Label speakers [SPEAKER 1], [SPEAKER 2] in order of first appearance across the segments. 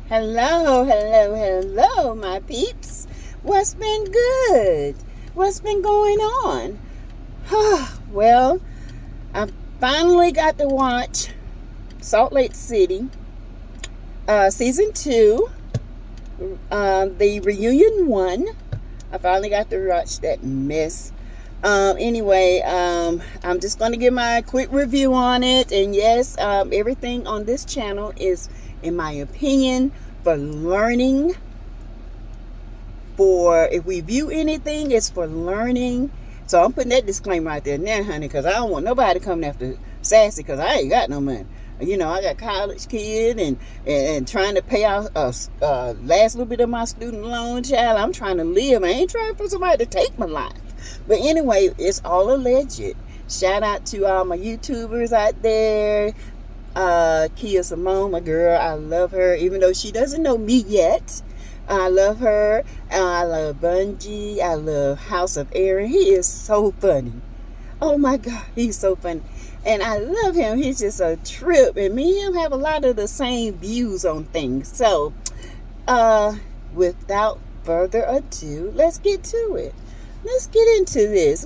[SPEAKER 1] Hello, my peeps. What's been good? What's been going on? Well, I finally got to watch Salt Lake City, season 2, the reunion 1. I finally got to watch that mess. Anyway, I'm just going to give my quick review on it. And yes, everything on this channel is, in my opinion, for learning. If we view anything, it's for learning. So I'm putting that disclaimer out there now, honey, because I don't want nobody coming after Sassy, because I ain't got no money. You know, I got a college kid and trying to pay out last little bit of my student loan, child. I'm trying to live. I ain't trying for somebody to take my life. But anyway, it's all alleged. Shout out to all my YouTubers out there. Kia Simone, my girl, I love her, even though she doesn't know me yet. I love her. I love Bungie. I love House of Aaron. He is so funny. Oh my God, he's so funny. And I love him. He's just a trip. And me and him have a lot of the same views on things. So, without further ado, let's get to it. Let's get into this.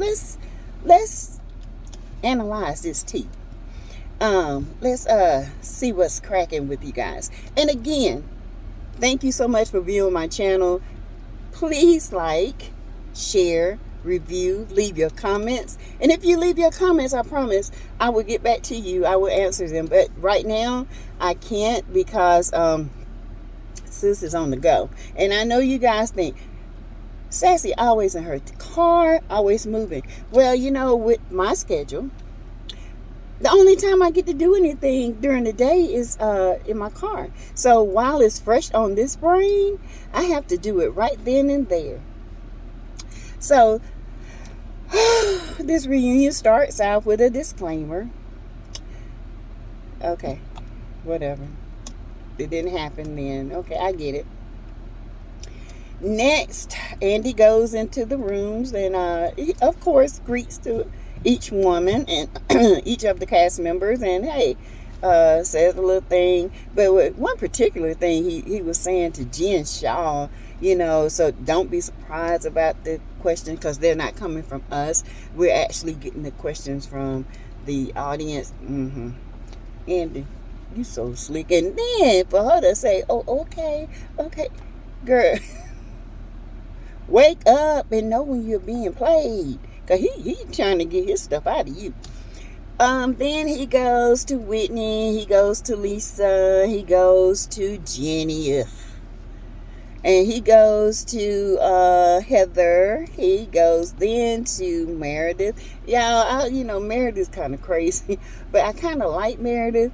[SPEAKER 1] Let's analyze this tea. Let's see what's cracking with you guys. And again, thank you so much for viewing my channel. Please like, share, review, leave your comments. And if you leave your comments, I promise I will get back to you. I will answer them. But right now, I can't because sis is on the go. And I know you guys think, Sassy always in her car, always moving. Well, you know, with my schedule, the only time I get to do anything during the day is in my car. So while it's fresh on this brain, I have to do it right then and there. So this reunion starts out with a disclaimer. Okay, whatever. It didn't happen then. Okay, I get it. Next, Andy goes into the rooms and he, of course, greets to each woman and each of the cast members, and hey, says a little thing. But with one particular thing he was saying to Jen Shaw, you know, so don't be surprised about the question because they're not coming from us. We're actually getting the questions from the audience. Andy, you so slick. And then for her to say, oh, okay, girl, wake up and know when you're being played. Cause he trying to get his stuff out of you. Then he goes to Whitney, he goes to Lisa, he goes to Jenny, and he goes to Heather. He goes then to Meredith. Y'all, you know, Meredith's kind of crazy, but I kind of like Meredith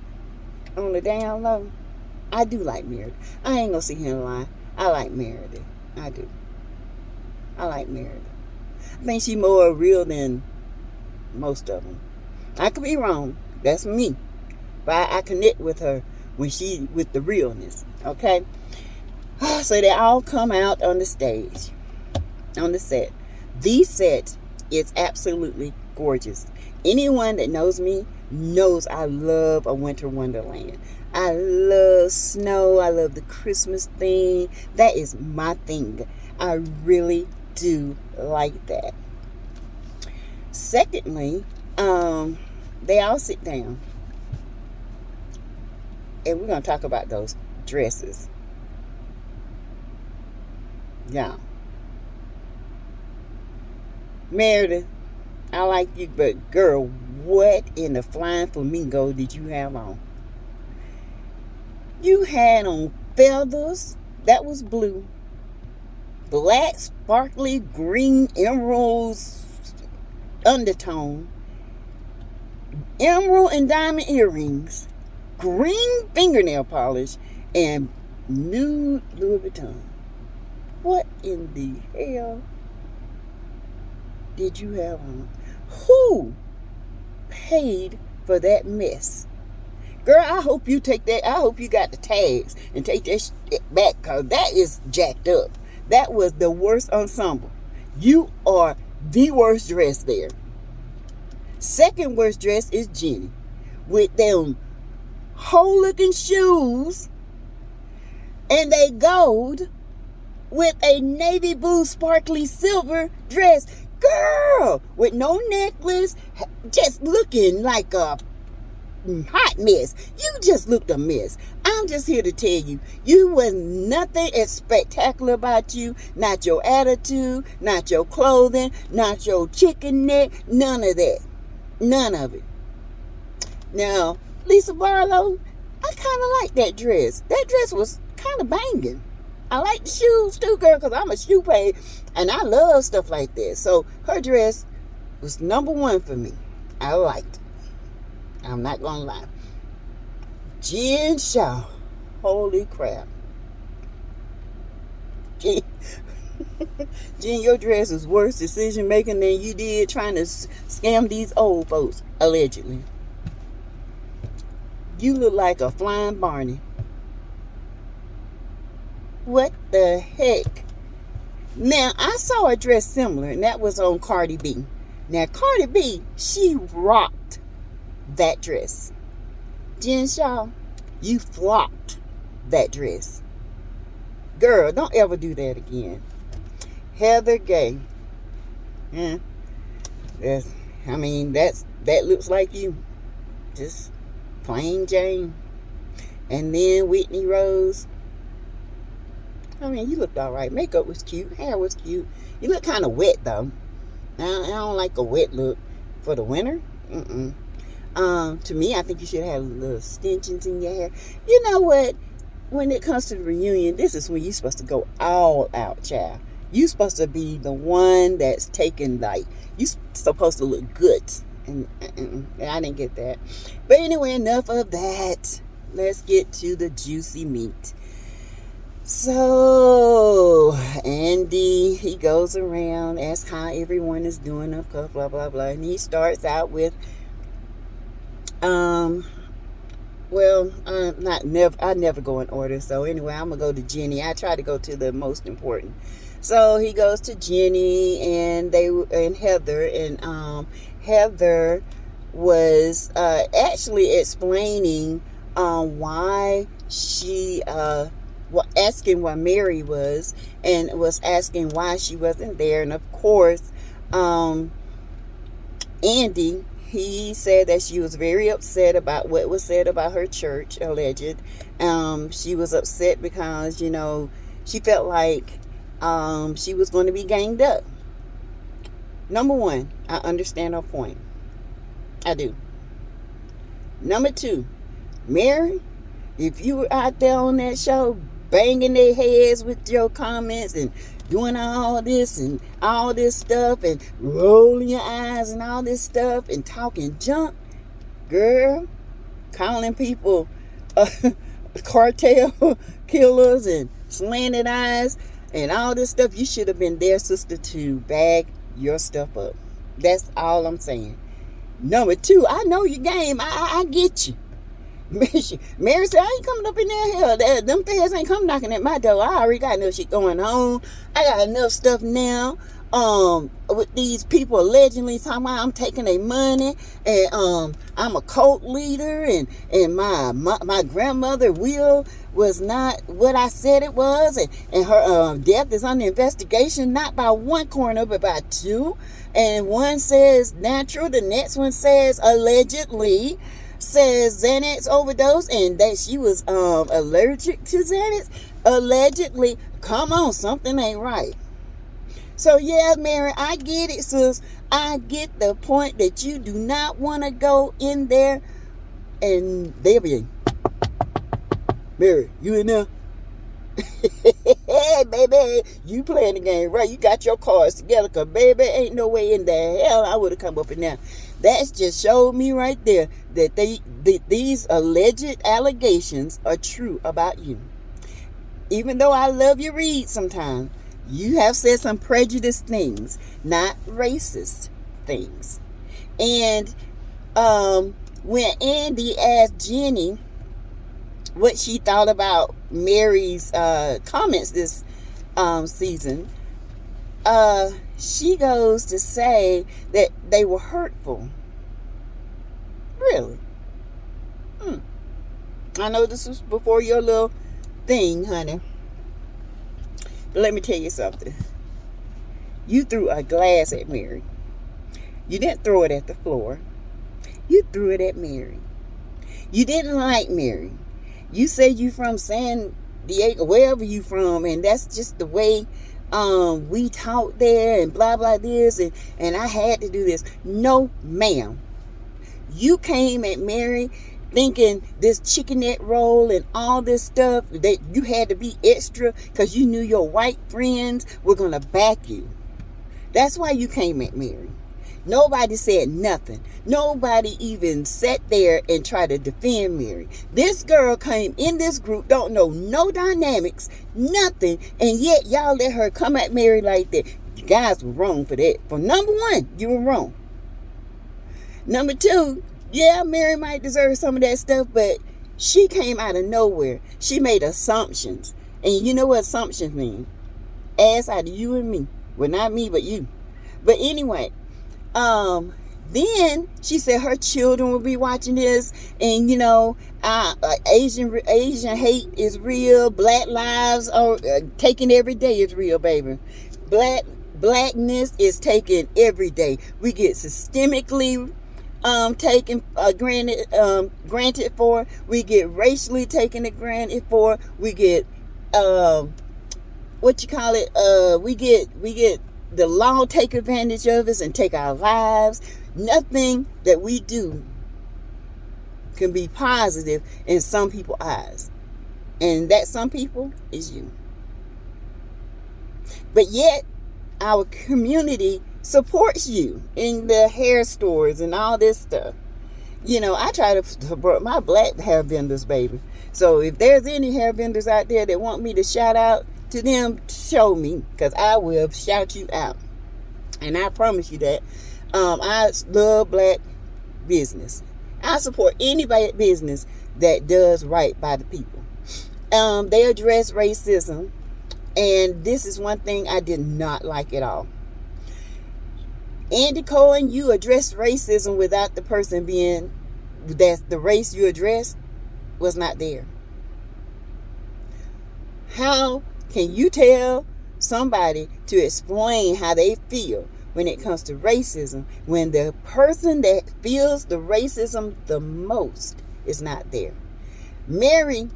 [SPEAKER 1] on the down low. I do like Meredith. I ain't gonna sit here and lie. I like Meredith. I do. I like Meredith. I think she's more real than most of them. I could be wrong. That's me. But I connect with her with the realness. Okay? So they all come out on the stage. On the set. The set is absolutely gorgeous. Anyone that knows me knows I love a winter wonderland. I love snow. I love the Christmas thing. That is my thing. I really do like that. Secondly, they all sit down and we're going to talk about those dresses. Yeah, Meredith, I like you, but girl, what in the flying flamingo did you have on? You had on feathers. That was blue. Black, sparkly, green, emeralds, undertone, emerald and diamond earrings, green fingernail polish, and nude Louis Vuitton. What in the hell did you have on? Who paid for that mess? Girl, I hope you take that. I hope you got the tags and take that shit back, because that is jacked up. That was the worst ensemble. You are the worst dressed there. Second worst dressed is Jenny with them whole looking shoes and they gold with a navy blue sparkly silver dress. Girl, with no necklace, just looking like a hot mess. You just looked a mess. I'm just here to tell you, you was nothing as spectacular about you. Not your attitude, not your clothing, not your chicken neck, none of that. None of it. Now, Lisa Barlow, I kind of like that dress. That dress was kind of banging. I like the shoes too, girl, because I'm a shoe page, and I love stuff like that. So her dress was number one for me. I liked it. I'm not going to lie. Jen Shaw. Holy crap. Jen, your dress is worse decision making than you did trying to scam these old folks, allegedly. You look like a flying Barney. What the heck? Now, I saw a dress similar, and that was on Cardi B. Now, Cardi B, she rocked that dress. Jen Shaw, you flopped that dress. Girl, don't ever do that again. Heather Gay. That looks like you. Just plain Jane. And then Whitney Rose. I mean, you looked all right. Makeup was cute. Hair was cute. You look kind of wet, though. I don't like a wet look for the winter. To me, I think you should have little extensions in your hair. You know what? When it comes to the reunion, this is when you're supposed to go all out, child. You're supposed to be the one that's taken, like, you're supposed to look good. And I didn't get that. But anyway, enough of that. Let's get to the juicy meat. So, Andy, he goes around, asks how everyone is doing, of course, blah, blah, blah. And he starts out with, I never go in order. So anyway, I'm going to go to Jenny. I try to go to the most important. So he goes to Jenny and Heather, and Heather was actually explaining why she asking where Mary was, and was asking why she wasn't there. And of course, Andy, he said that she was very upset about what was said about her church, alleged. She was upset because, she felt like she was going to be ganged up. Number one, I understand her point. I do. Number two, Mary, if you were out there on that show banging their heads with your comments and doing all this and all this stuff and rolling your eyes and all this stuff and talking junk, girl, calling people cartel killers and slanted eyes and all this stuff, you should have been there, sister, to bag your stuff up. That's all I'm saying. Number two, I know your game. I get you. Mary said, I ain't coming up in there. Hell, them feds ain't come knocking at my door. I already got enough shit going on. I got enough stuff now. With these people allegedly talking about I'm taking their money, and I'm a cult leader, and my grandmother will was not what I said it was, and her death is under investigation, not by one coroner but by two, and one says natural, the next one says allegedly says Xanax overdose, and that she was allergic to Xanax. Allegedly. Come on, something ain't right. So yeah, Mary, I get it, sis. I get the point that you do not want to go in there and they'll be, Mary, you in there? Hey, baby, you playing the game right. You got your cards together, because, baby, ain't no way in the hell I would have come up in there. That's just showed me right there that these alleged allegations are true about you. Even though I love you read sometimes, you have said some prejudiced things, not racist things. And when Andy asked Jenny what she thought about Mary's comments this season, she goes to say that they were hurtful. Really? I know this was before your little thing, honey. But let me tell you something. You threw a glass at Mary. You didn't throw it at the floor. You threw it at Mary. You didn't like Mary. You said you from San Diego, wherever you from, and that's just the way we taught there, and blah blah this, and I had to do this. No, ma'am. You came at Mary thinking this chickenette roll and all this stuff, that you had to be extra because you knew your white friends were going to back you. That's why you came at Mary. Nobody said nothing. Nobody even sat there and tried to defend Mary. This girl came in this group, don't know no dynamics, nothing, and yet y'all let her come at Mary like that. You guys were wrong for that. For number one, you were wrong. Number two, yeah, Mary might deserve some of that stuff, but she came out of nowhere. She made assumptions. And you know what assumptions mean? Ass out of you and me. Well, not me, but you. But anyway, then she said her children will be watching this, and you know, Asian hate is real. Black lives are taken every day is real, baby. Blackness is taken every day. We get systemically taken granted for. We get racially taken it granted for. We get what you call it? We get the law take advantage of us and take our lives. Nothing that we do can be positive in some people's eyes, and that some people is you. But yet our community supports you in the hair stores and all this stuff. You know, I try to support my black hair vendors, baby. So if there's any hair vendors out there that want me to shout out to them, show me, because I will shout you out. And I promise you that. I love black business. I support any business that does right by the people. They address racism, and this is one thing I did not like at all. Andy Cohen, you addressed racism without the person being, that the race you addressed was not there. How can you tell somebody to explain how they feel when it comes to racism when the person that feels the racism the most is not there? Mary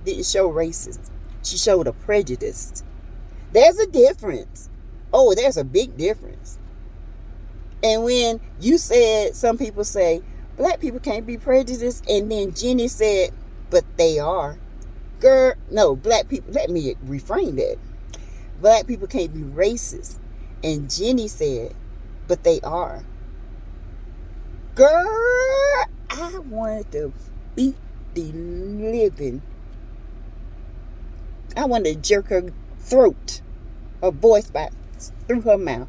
[SPEAKER 1] didn't show racism. She showed a prejudice. There's a difference. Oh, there's a big difference. And when you said, some people say, black people can't be prejudiced, and then Jenny said, but they are. Girl, no, black people, let me reframe that. Black people can't be racist. And Jenny said, but they are. Girl, I wanted to beat the living. I wanted to jerk her throat, her voice back through her mouth.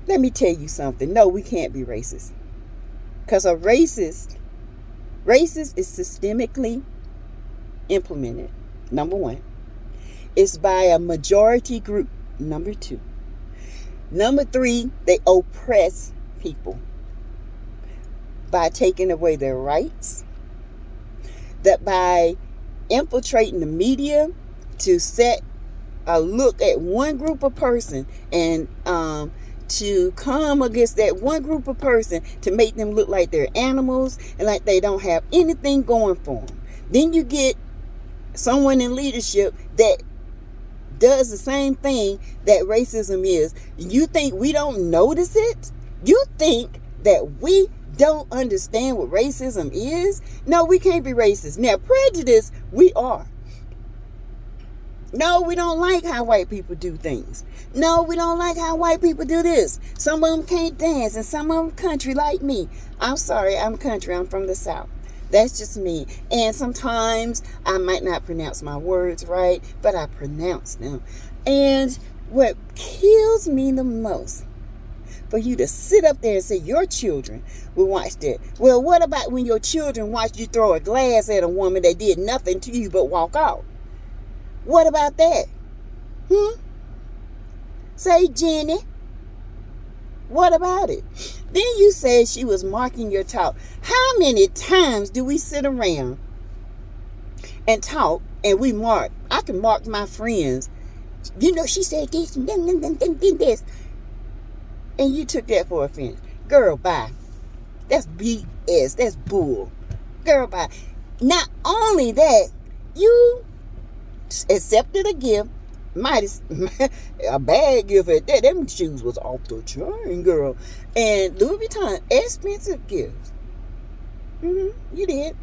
[SPEAKER 1] Let me tell you something. No, we can't be racist. Because a racist is systemically implemented. Number one. It's by a majority group. Number two. Number three, they oppress people by taking away their rights. That by infiltrating the media to set a look at one group of person and to come against that one group of person to make them look like they're animals and like they don't have anything going for them. Then you get someone in leadership that does the same thing that racism is. You think we don't notice it? You think that we don't understand what racism is? No, we can't be racist. Now, prejudice, we are. No, we don't like how white people do things. No, we don't like how white people do this. Some of them can't dance and some of them country like me. I'm sorry, I'm country. I'm from the South. That's just me. And sometimes I might not pronounce my words right, but I pronounce them. And what kills me the most, for you to sit up there and say your children will watch that. Well, what about when your children watch you throw a glass at a woman that did nothing to you but walk out? What about that? Say, Jenny. What about it? Then you said she was marking your talk. How many times do we sit around and talk, and we mark. I can mark my friends. You know, she said this and this. And you took that for offense. Girl, bye. That's BS. That's bull. Girl, bye. Not only that, you accepted a gift. A bad gift at that. Them shoes was off the chain, girl. And Louis Vuitton, expensive gifts. You did.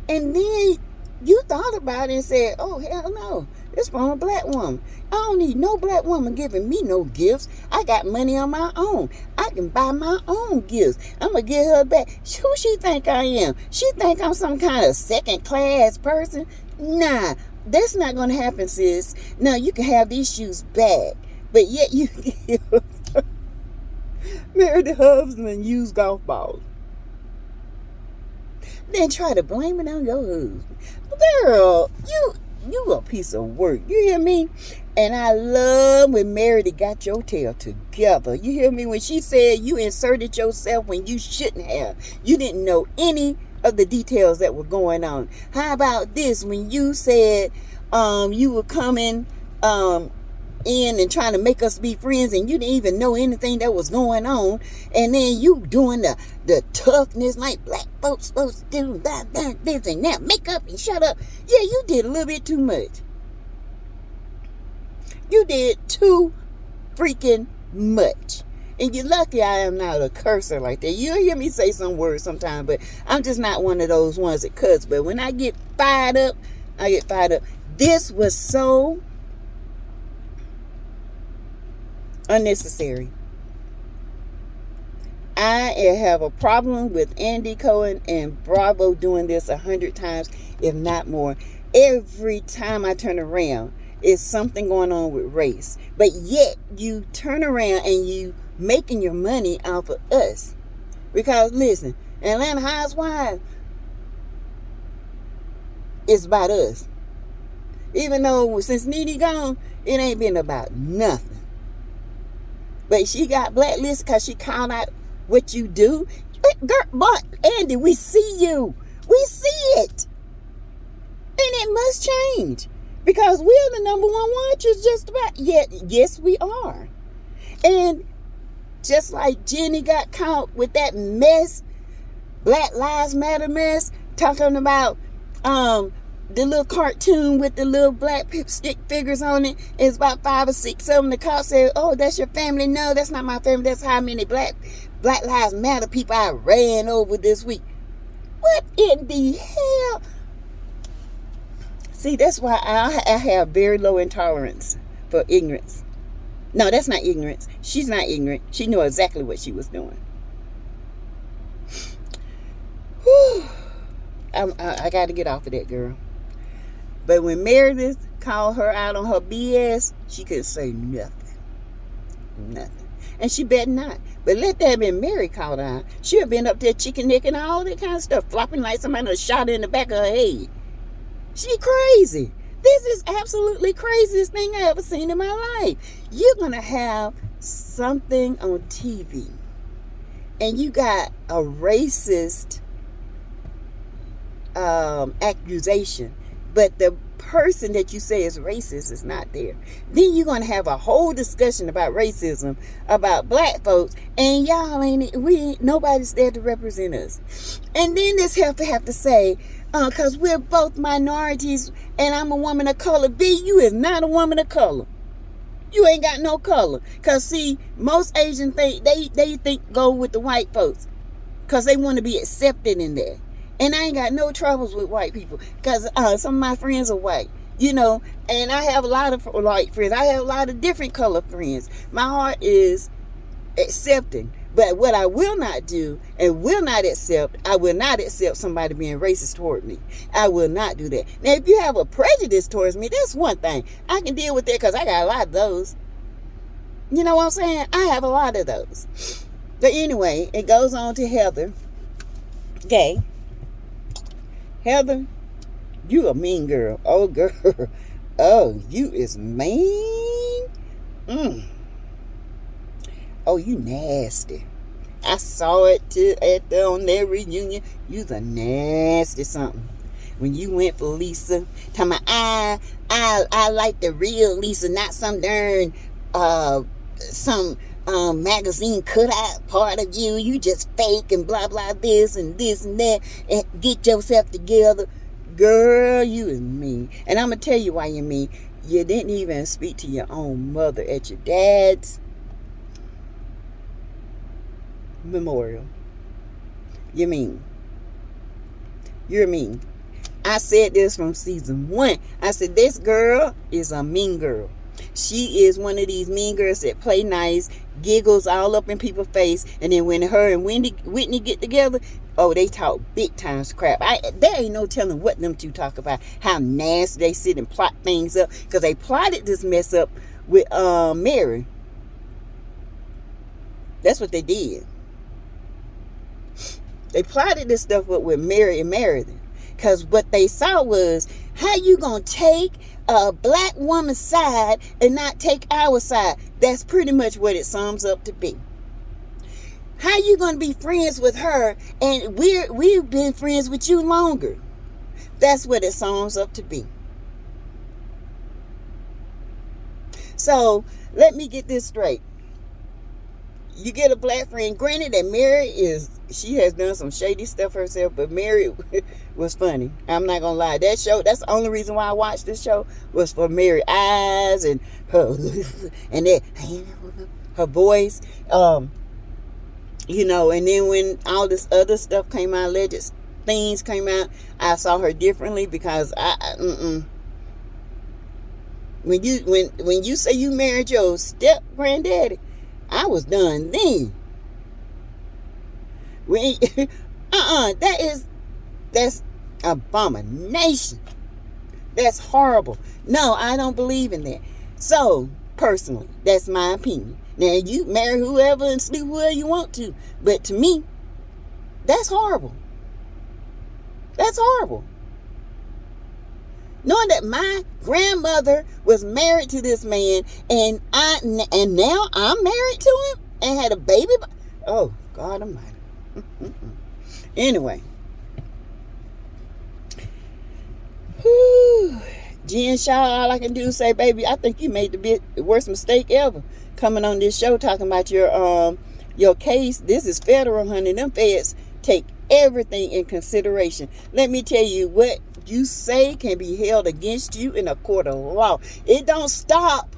[SPEAKER 1] And then you thought about it and said, oh, hell no. It's from a black woman. I don't need no black woman giving me no gifts. I got money on my own. I can buy my own gifts. I'm going to get her back. Who she think I am? She think I'm some kind of second class person? Nah, that's not going to happen, sis. Now, you can have these shoes back. But yet you marry the husband and use golf balls. Then try to blame it on your husband. Girl, you a piece of work. You hear me? And I love when Meredith got your tail together. You hear me? When she said you inserted yourself when you shouldn't have. You didn't know any of the details that were going on. How about this? When you said you were coming in and trying to make us be friends, and you didn't even know anything that was going on, and then you doing the toughness like black folks supposed to do, this and that, make up and shut up. Yeah, you did a little bit too much. You did too freaking much. And you're lucky I am not a cursor like that. You'll hear me say some words sometimes, but I'm just not one of those ones that cuss. But when I get fired up, I get fired up. This was so unnecessary. I have a problem with Andy Cohen and Bravo doing this 100 times, if not more. Every time I turn around, it's something going on with race. But yet, you turn around and you making your money off of us. Because, listen, Atlanta Housewives, it's about us. Even though since Nene gone, it ain't been about nothing. But she got blacklisted because she called out what you do. Girl, but Andy, we see you. We see it. And it must change. Because we're the number one watchers just about. Yes, we are. And just like Jenny got caught with that mess, Black Lives Matter mess, talking about the little cartoon with the little black stick figures on it. It's about 5 or 6 of them. The cop said, oh, that's your family. No, that's not my family. That's how many Black Lives Matter people I ran over this week. What in the hell? See, that's why I have very low intolerance for ignorance. No, that's not ignorance. She's not ignorant. She knew exactly what she was doing. Whew. I got to get off of that, girl. But when Meredith called her out on her BS, she couldn't say nothing. Nothing. And she better not. But let that have been Mary called out. She'd have been up there chicken neck and all that kind of stuff, flopping like somebody shot her in the back of her head. She crazy. This is absolutely craziest thing I ever seen in my life. You're going to have something on TV, and you got a racist accusation, but the person that you say is racist is not there. Then you're going to have a whole discussion about racism, about black folks, and y'all nobody's there to represent us. And then this have to say, because we're both minorities and I'm a woman of color. B, you is not a woman of color. You ain't got no color. Because see, most Asian think they think go with the white folks because they want to be accepted in there. And I ain't got no troubles with white people because some of my friends are white, you know, and I have a lot of white friends. I have a lot of different color friends. My heart is accepting. But what I will not do and will not accept, I will not accept somebody being racist toward me. I will not do that. Now, if you have a prejudice towards me, that's one thing. I can deal with that because I got a lot of those. You know what I'm saying? I have a lot of those. But anyway, it goes on to Heather Gay. Heather, you a mean girl. Oh, girl. Oh, you is mean. Oh, you nasty. I saw it on their reunion. You's a nasty something. when you went for Lisa. Talking about, I like the real Lisa, not some darn some magazine cut out part of you. You just fake and blah blah this and that, and get yourself together. Girl, you is mean. And I'm gonna tell you why you mean. You didn't even speak to your own mother at your dad's memorial. You mean. You're mean. I said this from season 1. I said, this girl is a mean girl. She is one of these mean girls that play nice, giggles all up in people's face, and then when her and Whitney get together, oh, they talk big time crap. There ain't no telling what them two talk about, how nasty they sit and plot things up, because they plotted this mess up with Mary. That's what they did. They plotted this stuff up with Mary and Meredith. Because what they saw was, how you going to take a black woman's side and not take our side? That's pretty much what it sums up to be. How you going to be friends with her and we've been friends with you longer? That's what it sums up to be. So, let me get this straight. You get a black friend. Granted that Mary she has done some shady stuff herself, but Mary was funny. I'm not gonna lie. That show, that's the only reason why I watched this show, was for Mary's eyes and her and that her voice. You know, and then when all this other stuff came out, alleged things came out, I saw her differently, because when you say you married your step granddaddy, I was done then. That's abomination. That's horrible. No, I don't believe in that. So, personally, that's my opinion. Now, you marry whoever and sleep whoever you want to, but to me, that's horrible. That's horrible. Knowing that my grandmother was married to this man, and now I'm married to him and had a baby. Oh, God almighty. Anyway. Whew. Jen Shaw, all I can do is say, baby, I think you made the worst mistake ever coming on this show talking about your case. This is federal, honey. Them feds take everything in consideration. Let me tell you, what you say can be held against you in a court of law. It don't stop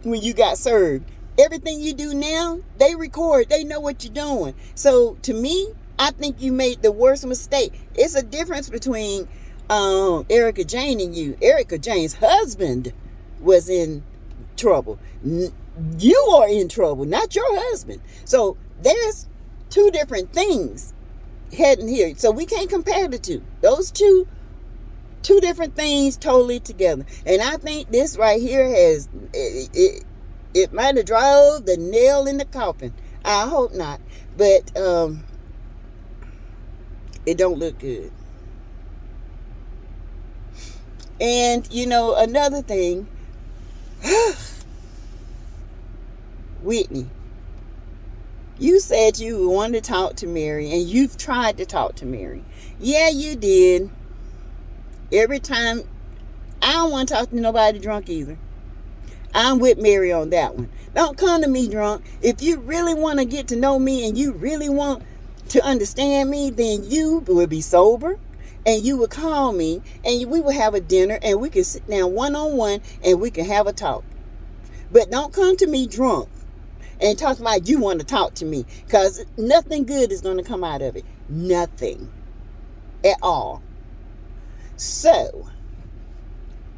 [SPEAKER 1] when you got served. Everything you do now, they record. They know what you're doing. So to me, I think you made the worst mistake. It's a difference between Erica Jane and you. Erica Jane's husband was in trouble. You are in trouble, not your husband. So there's two different things heading here. So we can't compare the two. Those two different things totally together. And I think this right here has it might have drove the nail in the coffin. I hope not. But it don't look good. And you know, another thing, Whitney, you said you wanted to talk to Mary, and you've tried to talk to Mary. Yeah, you did. Every time. I don't want to talk to nobody drunk either. I'm with Mary on that one. Don't come to me drunk. If you really want to get to know me and you really want to understand me, then you will be sober and you will call me and we will have a dinner and we can sit down one-on-one and we can have a talk. But don't come to me drunk and talk like you want to talk to me, because nothing good is going to come out of it. Nothing at all. So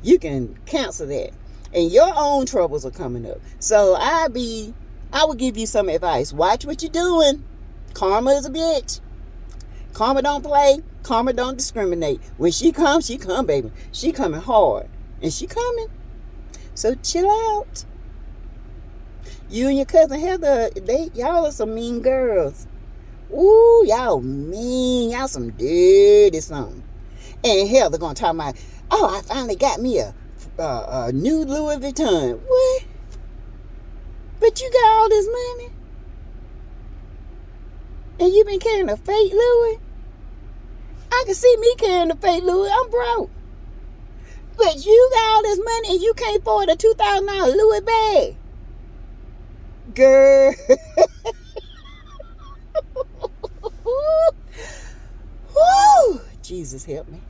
[SPEAKER 1] you can cancel that. And your own troubles are coming up. So I would give you some advice. Watch what you're doing. Karma is a bitch. Karma don't play. Karma don't discriminate. When she comes, baby. She coming hard. And she coming. So chill out. You and your cousin Heather, y'all are some mean girls. Ooh, y'all mean. Y'all some dirty something. And Heather gonna talk about, oh, I finally got me a new Louis Vuitton. What? But you got all this money? And you been carrying a fake Louis? I can see me carrying the fake Louis. I'm broke. But you got all this money and you can't afford a $2,000 Louis bag. Girl. Woo! Jesus help me.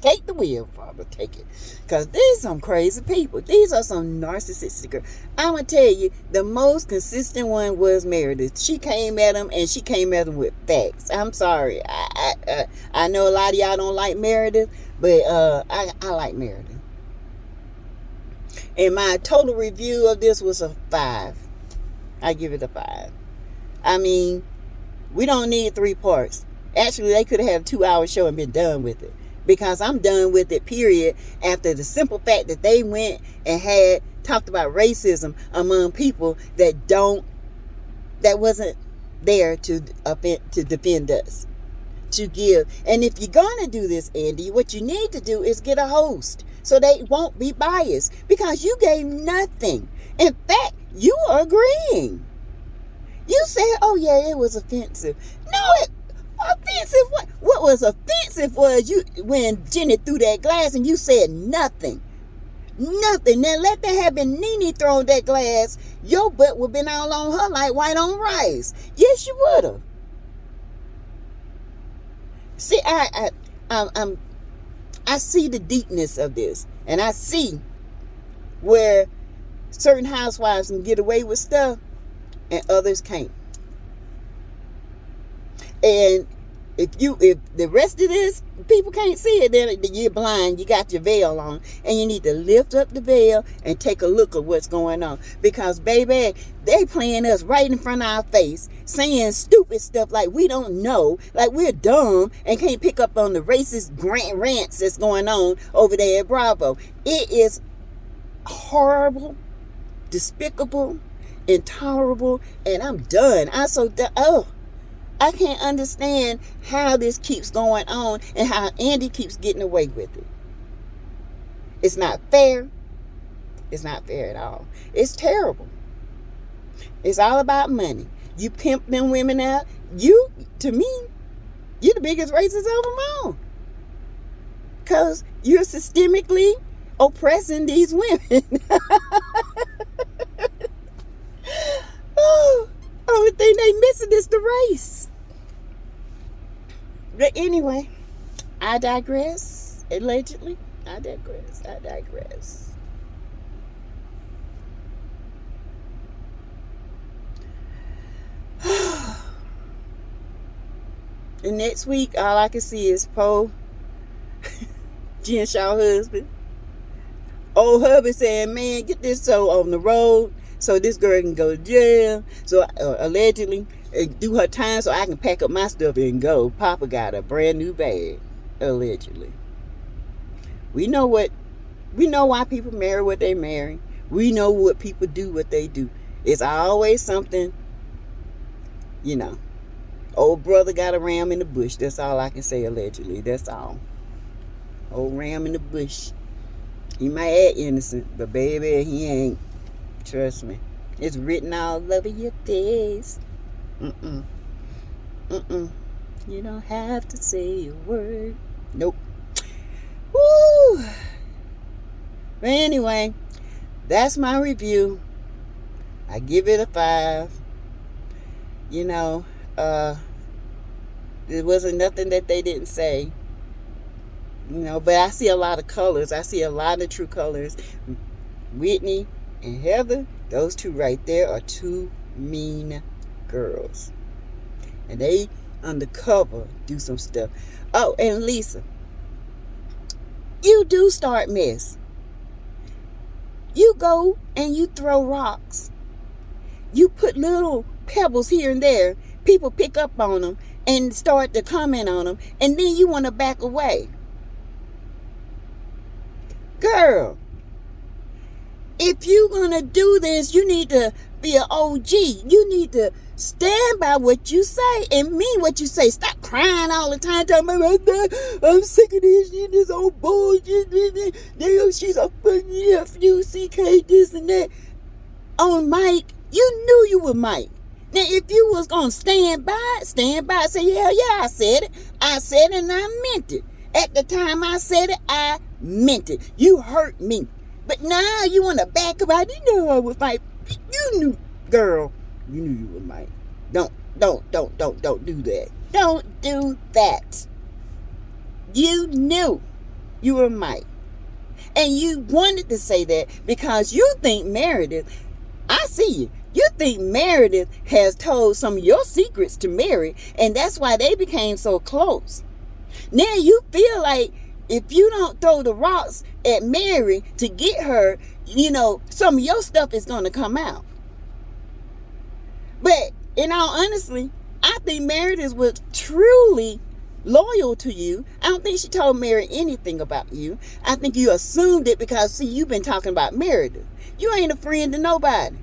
[SPEAKER 1] Take the wheel, Father. Take it. Because these are some crazy people. These are some narcissistic girls. I'm going to tell you, the most consistent one was Meredith. She came at him, and she came at him with facts. I'm sorry. I know a lot of y'all don't like Meredith, but I like Meredith. And my total review of this was a 5. I give it a 5. I mean, we don't need 3 parts. Actually, they could have had a 2-hour show and been done with it. Because I'm done with it, period, after the simple fact that they went and had talked about racism among people that wasn't there to defend us, to give. And if you're going to do this, Andy, what you need to do is get a host so they won't be biased, because you gave nothing. In fact, you are agreeing. You said, oh yeah, it was offensive. No, offensive? What was offensive was you when Jenny threw that glass and you said nothing. Nothing. Now let that have been Nene throwing that glass, your butt would have been all on her like white on rice. Yes, you would have. See, I see the deepness of this, and I see where certain housewives can get away with stuff and others can't. And if the rest of this people can't see it, then you're blind. You got your veil on, and you need to lift up the veil and take a look at what's going on. Because baby, they playing us right in front of our face, saying stupid stuff like we don't know, like we're dumb and can't pick up on the racist rants that's going on over there at Bravo. It is horrible, despicable, intolerable, and I'm done. I'm so done. Oh, I can't understand how this keeps going on and how Andy keeps getting away with it. It's not fair. It's not fair at all. It's terrible. It's all about money. You pimp them women out. To me, you're the biggest racist of them all. Because you're systemically oppressing these women. Oh, only thing they missing is the race. But anyway, I digress. Allegedly, I digress. And next week, all I can see is Poe, Jen Shaw husband. Old hubby saying, man, get this so on the road so this girl can go to jail. So allegedly, do her time so I can pack up my stuff and go. Papa got a brand new bag. Allegedly. We know why people marry what they marry. We know what people do what they do. It's always something, old brother got a ram in the bush. That's all I can say, allegedly. That's all. Old ram in the bush. He might act innocent, but baby, he ain't. Trust me. It's written all over your face. You don't have to say a word. Nope. Woo! But anyway, that's my review. I give it a 5. There wasn't nothing that they didn't say. But I see a lot of colors. I see a lot of true colors. Whitney and Heather, those two right there are two mean girls. And they undercover do some stuff. Oh, and Lisa, you do start mess. You go and you throw rocks. You put little pebbles here and there. People pick up on them and start to comment on them. And then you want to back away. Girl, if you're going to do this, you need to be an OG. You need to stand by what you say and mean what you say. Stop crying all the time. Talking about, I'm sick of this old bullshit. Damn, she's a fucking F-U-C-K, this and that. On Mike, you knew you were Mike. Now, if you was going to stand by, say, hell yeah, I said it. I said it and I meant it. At the time I said it, I meant it. You hurt me. But now you want to back about it. You know I was like, you knew, girl, you knew you were Mike. Don't do that. Don't do that. You knew you were Mike. And you wanted to say that because you think Meredith, I see you. You think Meredith has told some of your secrets to Mary, and that's why they became so close. Now you feel like if you don't throw the rocks at Mary to get her, you know, some of your stuff is going to come out. But in all honesty, I think Meredith was truly loyal to you. I don't think she told Mary anything about you. I think you assumed it because, see, you've been talking about Meredith. You ain't a friend to nobody.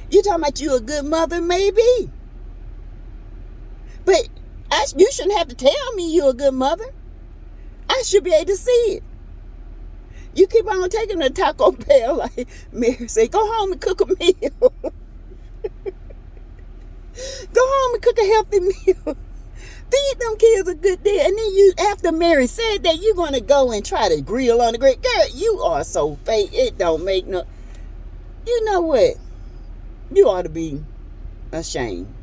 [SPEAKER 1] You talking about you a good mother, maybe. But you shouldn't have to tell me you're a good mother. I should be able to see it. You keep on taking the Taco Bell like Mary said, go home and cook a meal. Go home and cook a healthy meal. Feed them kids a good day. And then you, after Mary said that, you're going to go and try to grill on the grill. Girl, you are so fake. It don't make no... You know what? You ought to be ashamed.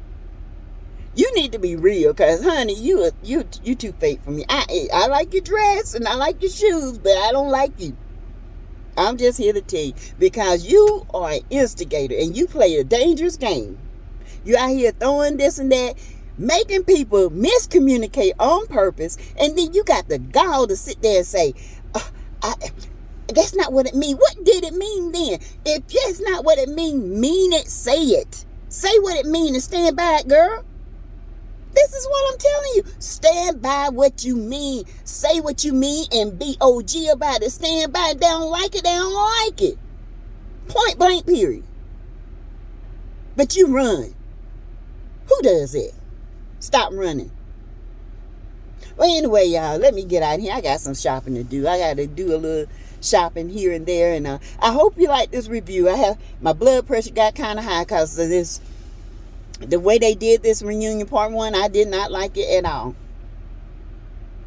[SPEAKER 1] You need to be real, because, honey, you too fake for me. I like your dress and I like your shoes, but I don't like you. I'm just here to tell you, because you are an instigator and you play a dangerous game. You out here throwing this and that, making people miscommunicate on purpose, and then you got the gall to sit there and say, that's not what it means. What did it mean then? If that's not what it mean it, say it. Say what it mean and stand by it, girl. This is what I'm telling you. Stand by what you mean. Say what you mean and be OG about it. Stand by it. They don't like it. They don't like it. Point blank, period. But you run. Who does it? Stop running. Well, anyway, y'all, let me get out of here. I got some shopping to do. I got to do a little shopping here and there. And I hope you like this review. My blood pressure got kind of high because of this. The way they did this reunion part 1, I did not like it at all.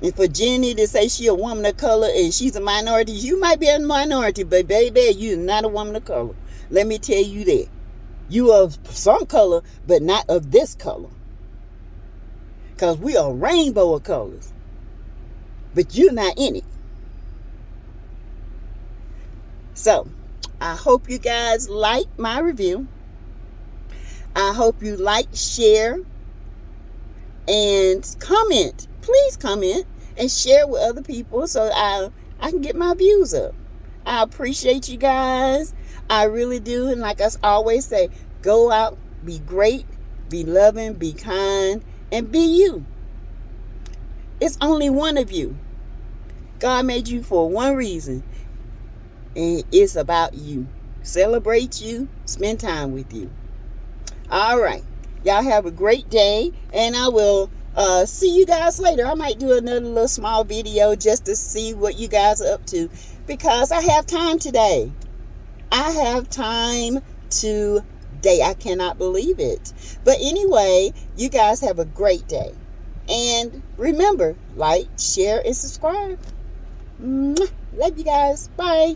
[SPEAKER 1] And for Jenny to say she a woman of color and she's a minority, you might be a minority, but baby, you're not a woman of color. Let me tell you that. You are of some color, but not of this color. Because we are a rainbow of colors. But you're not in it. So, I hope you guys like my review. I hope you like, share, and comment. Please comment and share with other people so I can get my views up. I appreciate you guys. I really do. And like I always say, go out, be great, be loving, be kind, and be you. It's only one of you. God made you for one reason. And it's about you. Celebrate you. Spend time with you. All right. Y'all have a great day. And I will see you guys later. I might do another little small video just to see what you guys are up to. Because I have time today. I have time today. I cannot believe it. But anyway, you guys have a great day. And remember, like, share, and subscribe. Love you guys. Bye.